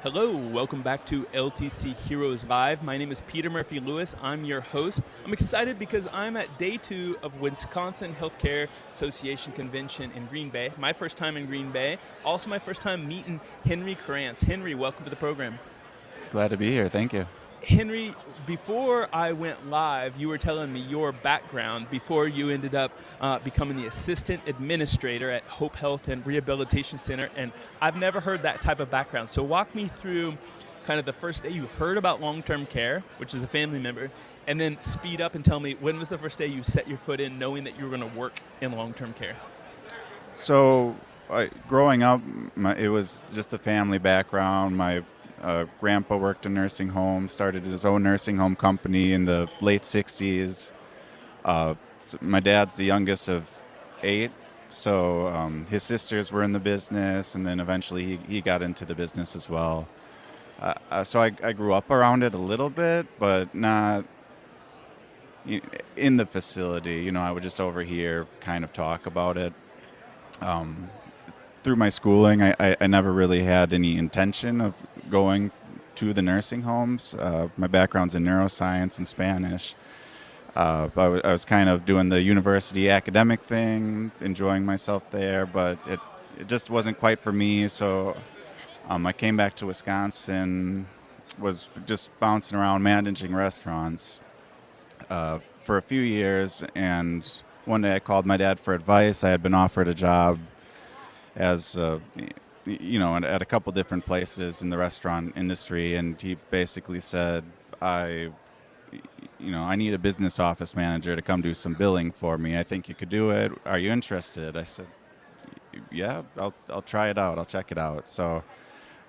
Hello, welcome back to LTC Heroes Live. My name is Peter Murphy Lewis. I'm your host. I'm excited because I'm at day 2 of Wisconsin Healthcare Association Convention in Green Bay. My first time in Green Bay. Also my first time meeting Henry Kuranz. Henry, welcome to the program. Glad to be here. Thank you. Henry, before I went live, you were telling me your background before you ended up becoming the assistant administrator at Hope Health and Rehabilitation Center, and I've never heard that type of background. So walk me through kind of the first day you heard about long-term care, which is a family member, and then speed up and tell me when was the first day you set your foot in knowing that you were going to work in long-term care? So growing up, it was just a family background. My grandpa worked in nursing home, started his own nursing home company in the late 60s. So my dad's the youngest of 8, so his sisters were in the business, and then eventually he got into the business as well. So I grew up around it a little bit, but not in the facility. I would just overhear kind of talk about it. Through my schooling, I never really had any intention of going to the nursing homes. My background's in neuroscience and Spanish. I was kind of doing the university academic thing, enjoying myself there, but it just wasn't quite for me. So I came back to Wisconsin, was just bouncing around managing restaurants for a few years, and one day I called my dad for advice. I had been offered a job as at a couple different places in the restaurant industry, and he basically said, I need a business office manager to come do some billing for me. I think you could do it. Are you interested? I said, yeah, I'll try it out. I'll check it out. So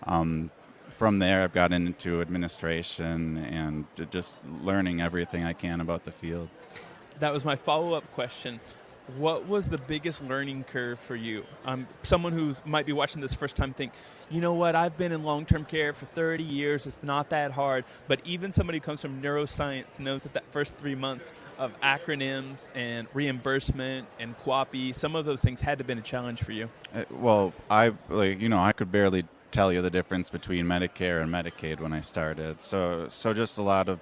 from there, I've gotten into administration and just learning everything I can about the field. That was my follow-up question. What was the biggest learning curve for you? Someone who might be watching this first time think, you know what, I've been in long-term care for 30 years, it's not that hard. But even somebody who comes from neuroscience knows that first 3 months of acronyms and reimbursement and QAPI, some of those things had to have been a challenge for you. I could barely tell you the difference between Medicare and Medicaid when I started. So just a lot of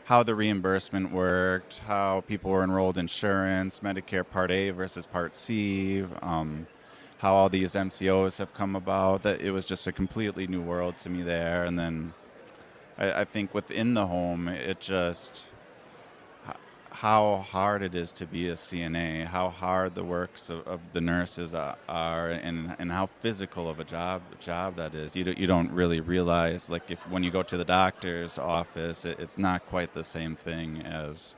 how the reimbursement worked, how people were enrolled in insurance, Medicare Part A versus Part C, how all these MCOs have come about. That it was just a completely new world to me there. And then I think within the home, it just how hard it is to be a CNA, how hard the works of the nurses are, and how physical of a job that is. You don't really realize, like, when you go to the doctor's office, it's not quite the same thing as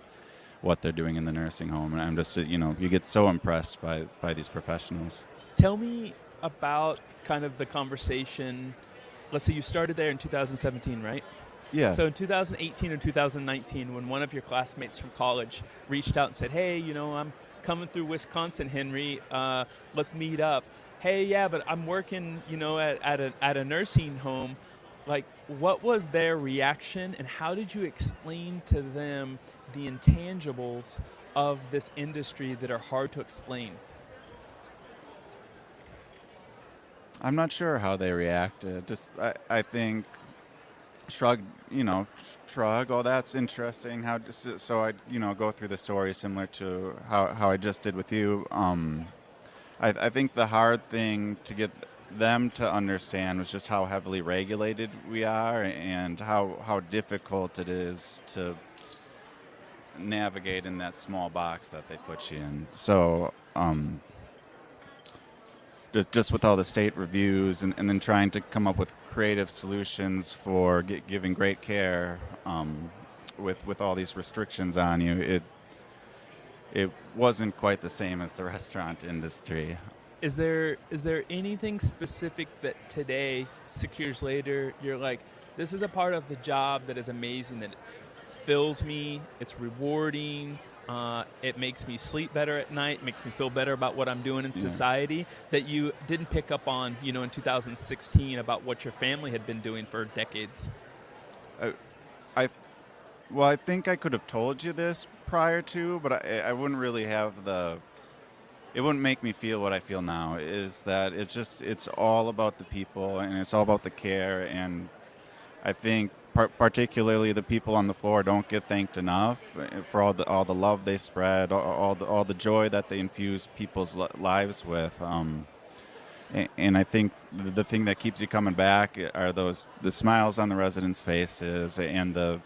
what they're doing in the nursing home. And I'm just, you get so impressed by these professionals. Tell me about kind of the conversation. Let's say you started there in 2017, right? Yeah. So in 2018 or 2019, when one of your classmates from college reached out and said, hey, I'm coming through Wisconsin, Henry, let's meet up. Hey, yeah, but I'm working, at a nursing home. Like, what was their reaction, and how did you explain to them the intangibles of this industry that are hard to explain? I'm not sure how they reacted. I think shrug, oh, that's interesting. So I, go through the story similar to how I just did with you. I think the hard thing to get them to understand was just how heavily regulated we are, and how difficult it is to navigate in that small box that they put you in. So just with all the state reviews and then trying to come up with creative solutions for giving great care with all these restrictions on you, it wasn't quite the same as the restaurant industry. Is there anything specific that today, 6 years later, you're like, this is a part of the job that is amazing, that it fills me, it's rewarding, it makes me sleep better at night, makes me feel better about what I'm doing in society, that you didn't pick up on, in 2016 about what your family had been doing for decades? I think I could have told you this prior to, but I wouldn't really have it wouldn't make me feel what I feel now. Is that it's all about the people, and it's all about the care. And I think particularly the people on the floor don't get thanked enough for all the love they spread, all the joy that they infuse people's lives with. And I think the thing that keeps you coming back are the smiles on the residents' faces, and the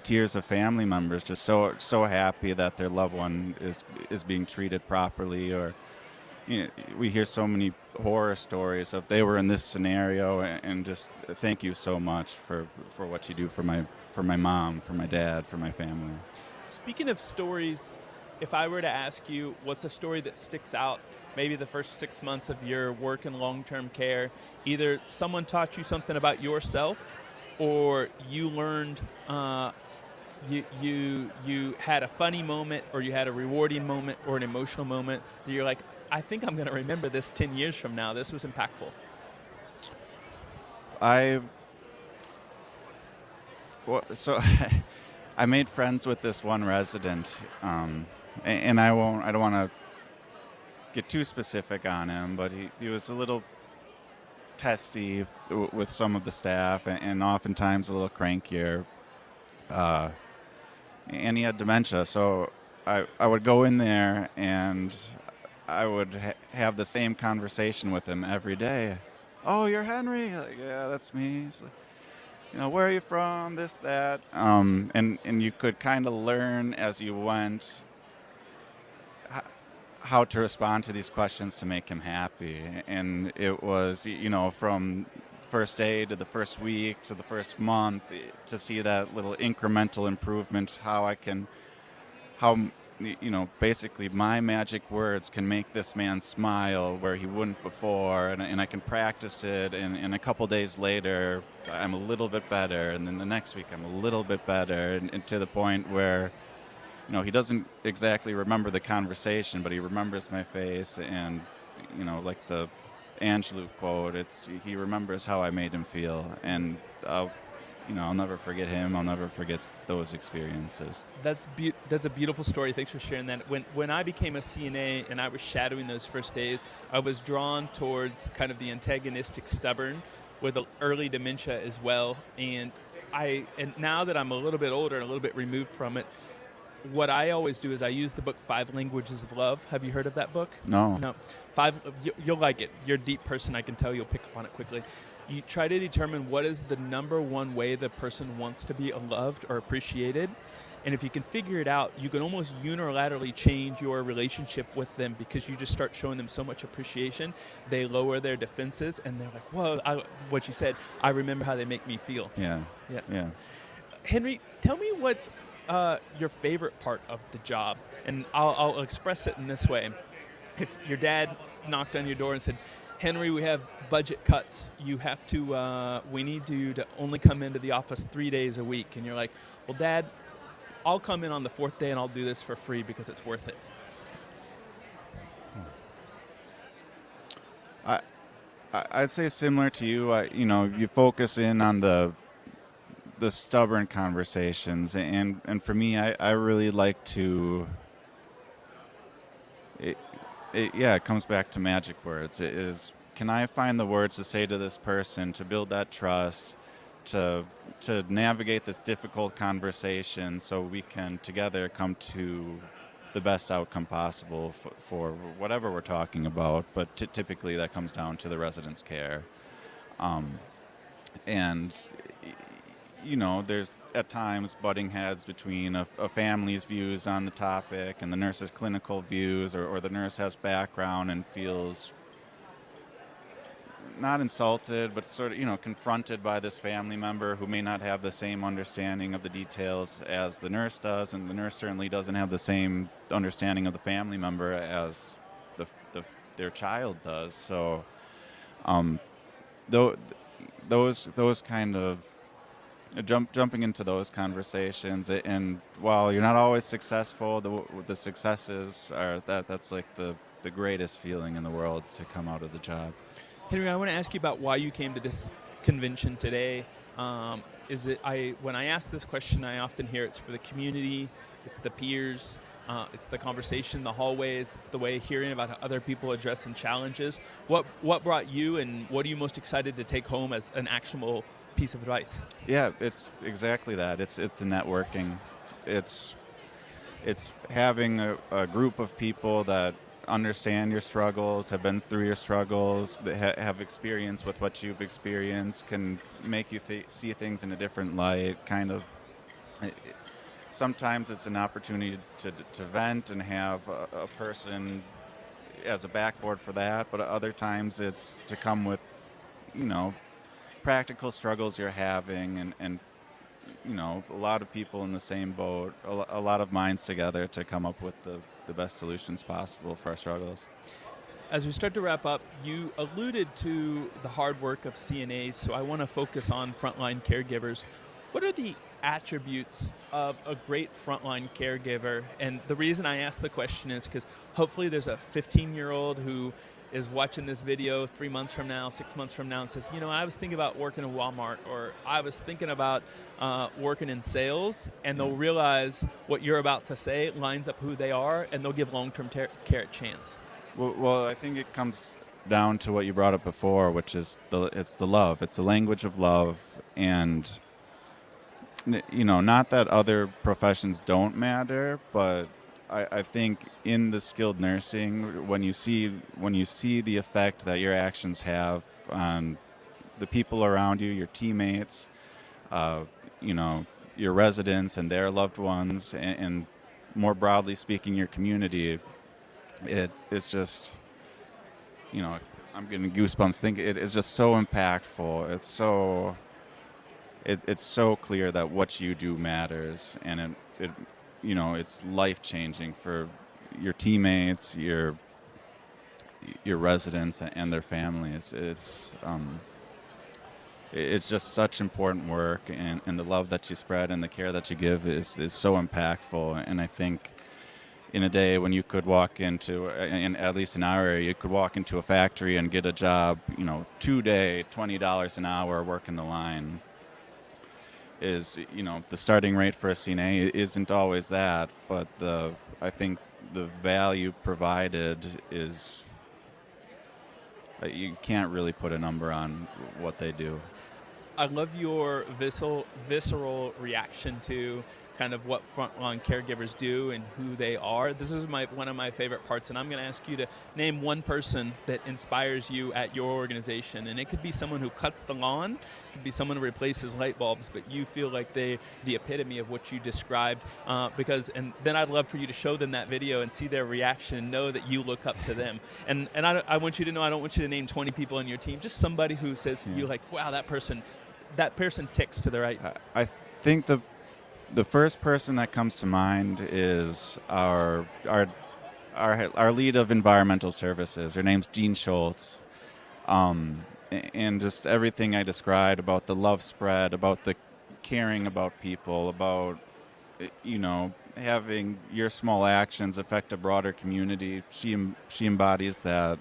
tears of family members just so happy that their loved one is being treated properly. Or we hear so many horror stories of they were in this scenario, and just thank you so much for what you do for my mom, for my dad, for my family. Speaking of stories, if I were to ask you what's a story that sticks out, maybe the first 6 months of your work in long-term care, either someone taught you something about yourself, or you learned you had a funny moment, or you had a rewarding moment, or an emotional moment that you're like, I think I'm going to remember this 10 years from now. This was impactful. I made friends with this one resident, and I don't want to get too specific on him, but he was a little testy with some of the staff, and oftentimes a little crankier, and he had dementia. So I would go in there, and I would have the same conversation with him every day. Oh, you're Henry? Like, yeah, that's me. Like, where are you from? This, that, and you could kind of learn as you went how to respond to these questions to make him happy. And it was, from first day to the first week to the first month, to see that little incremental improvement, basically my magic words can make this man smile where he wouldn't before, and I can practice it, and a couple days later I'm a little bit better, and then the next week I'm a little bit better, and to the point where he doesn't exactly remember the conversation, but he remembers my face, and like the Angelou quote, he remembers how I made him feel, and I'll never forget him. I'll never forget those experiences. That's a beautiful story. Thanks for sharing that. When I became a CNA and I was shadowing those first days, I was drawn towards kind of the antagonistic, stubborn, with early dementia as well. And now that I'm a little bit older and a little bit removed from it, what I always do is I use the book 5 Languages of Love. Have you heard of that book? No. You'll like it. You're a deep person. I can tell you'll pick up on it quickly. You try to determine what is the number one way the person wants to be loved or appreciated. And if you can figure it out, you can almost unilaterally change your relationship with them, because you just start showing them so much appreciation. They lower their defenses, and they're like, whoa, what you said, I remember how they make me feel. Yeah. Henry, tell me what's your favorite part of the job. And I'll express it in this way. If your dad knocked on your door and said, Henry, we have budget cuts. You have to, we need you to only come into the office 3 days a week. And you're like, well, Dad, I'll come in on the 4th day and I'll do this for free because it's worth it. I'd say similar to you. You focus in on the stubborn conversations, and for me, I really like to. It comes back to magic words. It is, can I find the words to say to this person to build that trust, to navigate this difficult conversation, so we can together come to the best outcome possible for whatever we're talking about. But typically that comes down to the resident's care, and there's at times butting heads between a family's views on the topic and the nurse's clinical views, or the nurse has background and feels not insulted, but sort of, confronted by this family member who may not have the same understanding of the details as the nurse does, and the nurse certainly doesn't have the same understanding of the family member as their child does. So, those kind of jumping into those conversations, and while you're not always successful, the successes are that's like the greatest feeling in the world to come out of the job. Henry, I want to ask you about why you came to this convention today. when I ask this question, I often hear it's for the community, it's the peers, it's the conversation in the hallways, it's the way hearing about how other people addressing challenges. What brought you, and what are you most excited to take home as an actionable piece of advice? Yeah, it's exactly that. It's the networking. It's having a group of people that understand your struggles, have been through your struggles, that have experience with what you've experienced, can make you see things in a different light. Sometimes it's an opportunity to vent and have a person as a backboard for that, but other times it's to come with, practical struggles you're having, and a lot of people in the same boat, a lot of minds together to come up with the best solutions possible for our struggles. As we start to wrap up, you alluded to the hard work of CNAs, so I want to focus on frontline caregivers. What are the attributes of a great frontline caregiver? And the reason I ask the question is because hopefully there's a 15-year-old who is watching this video 3 months from now, 6 months from now, and says, I was thinking about working in Walmart, or I was thinking about working in sales, and they'll realize what you're about to say lines up who they are, and they'll give long-term care a chance. Well, I think it comes down to what you brought up before, which is it's the love. It's the language of love, and not that other professions don't matter, but I think in the skilled nursing, when you see the effect that your actions have on the people around you, your teammates, your residents and their loved ones, and more broadly speaking, your community, it's just, I'm getting goosebumps thinking it's just so impactful. It's so clear that what you do matters, and it's life-changing for your teammates, your residents, and their families. It's just such important work, and the love that you spread and the care that you give is so impactful. And I think in a day when you could walk into, in at least in our area, you could walk into a factory and get a job, 2-day, $20 an hour, working the line, is, the starting rate for a CNA isn't always that, but I think the value provided is, you can't really put a number on what they do. I love your visceral reaction to kind of what frontline caregivers do and who they are. This is one of my favorite parts, and I'm going to ask you to name one person that inspires you at your organization. And it could be someone who cuts the lawn, it could be someone who replaces light bulbs, but you feel like they're the epitome of what you described. And then I'd love for you to show them that video and see their reaction and know that you look up to them. And I want you to know, I don't want you to name 20 people on your team, just somebody who says you're like, wow, that person ticks to the right. I think the first person that comes to mind is our lead of environmental services. Her name's Jean Schultz, and just everything I described about the love spread, about the caring about people, about having your small actions affect a broader community. She embodies that,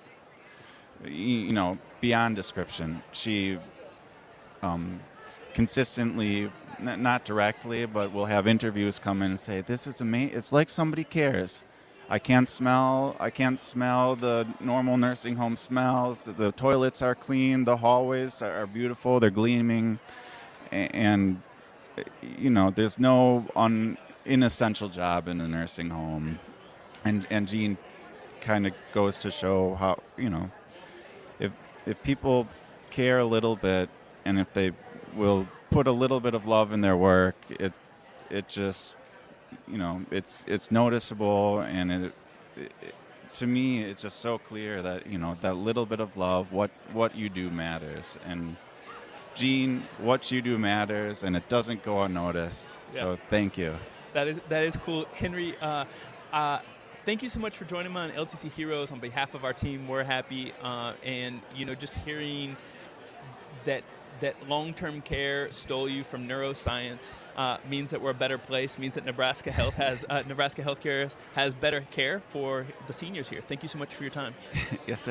beyond description. She consistently, not directly, but we'll have interviews come in and say, "This is amazing. It's like somebody cares. I can't smell the normal nursing home smells. The toilets are clean. The hallways are beautiful. They're gleaming, and there's no inessential job in a nursing home." And Jean kind of goes to show how if people care a little bit, and if they will put a little bit of love in their work, it just, it's noticeable, and it to me, it's just so clear that, that little bit of love, what you do matters. And Jean, what you do matters, and it doesn't go unnoticed. Yeah. So thank you. That is cool. Henry, thank you so much for joining me on LTC Heroes. On behalf of our team, we're happy. And, just hearing that long-term care stole you from neuroscience means that we're a better place, means that Nebraska Healthcare has better care for the seniors here. Thank you so much for your time. Yes, sir.